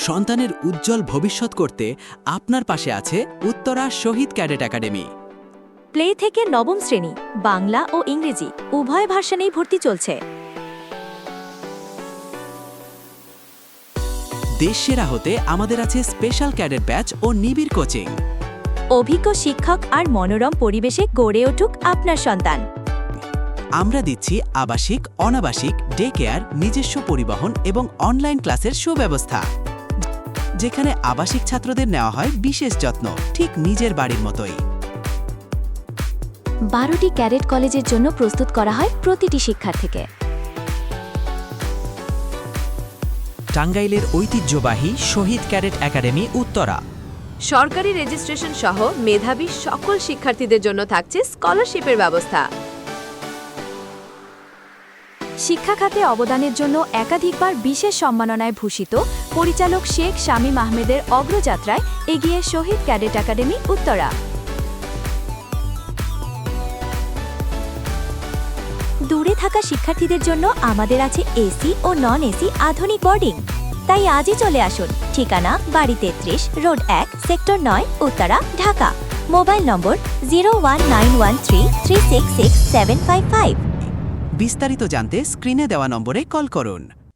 সন্তানের উজ্জ্বল ভবিষ্যৎ করতে আপনার পাশে আছে উত্তরা শহীদ ক্যাডেট একাডেমি। প্লে থেকে নবম শ্রেণী বাংলা ও ইংরেজি উভয় ভার্সনেই ভর্তি চলছে। দেশ সেরা হতে আমাদের আছে স্পেশাল ক্যাডেট ব্যাচ ও নিবিড় কোচিং। অভিজ্ঞ শিক্ষক আর মনোরম পরিবেশে গড়ে উঠুক আপনার সন্তান। আমরা দিচ্ছি আবাসিক, অনাবাসিক, ডে কেয়ার, নিজস্ব পরিবহন এবং অনলাইন ক্লাসের সুব্যবস্থা, যেখানে আবাসিক ছাত্রদের নেওয়া হয় বিশেষ যত্ন, ঠিক নিজের বাড়ির মতোই। 12টি ক্যাডেট কলেজের জন্য প্রস্তুত করা হয় প্রতিটি শিক্ষার্থীকে। টাঙ্গাইলের ঐতিহ্যবাহী শহীদ ক্যাডেট একাডেমি উত্তরা। সরকারি রেজিস্ট্রেশন সহ মেধাবী সকল শিক্ষার্থীদের জন্য থাকছে স্কলারশিপের ব্যবস্থা। শিক্ষা খাতে অবদানের জন্য একাধিকবার বিশেষ সম্মাননায় ভূষিত পরিচালক শেখ শামীম আহমেদের অগ্রযাত্রায় এগিয়ে শহীদ ক্যাডেট একাডেমি উত্তরা। দূরে থাকা শিক্ষার্থীদের জন্য আমাদের আছে এসি ও নন এসি আধুনিক বোর্ডিং। তাই আজই চলে আসুন। ঠিকানা বাড়ি 33, road 1, sector 9, Uttara, Dhaka. Mobile নম্বর 01913366755। বিস্তারিত জানতে স্ক্রিনে দেওয়া নম্বরে কল করুন।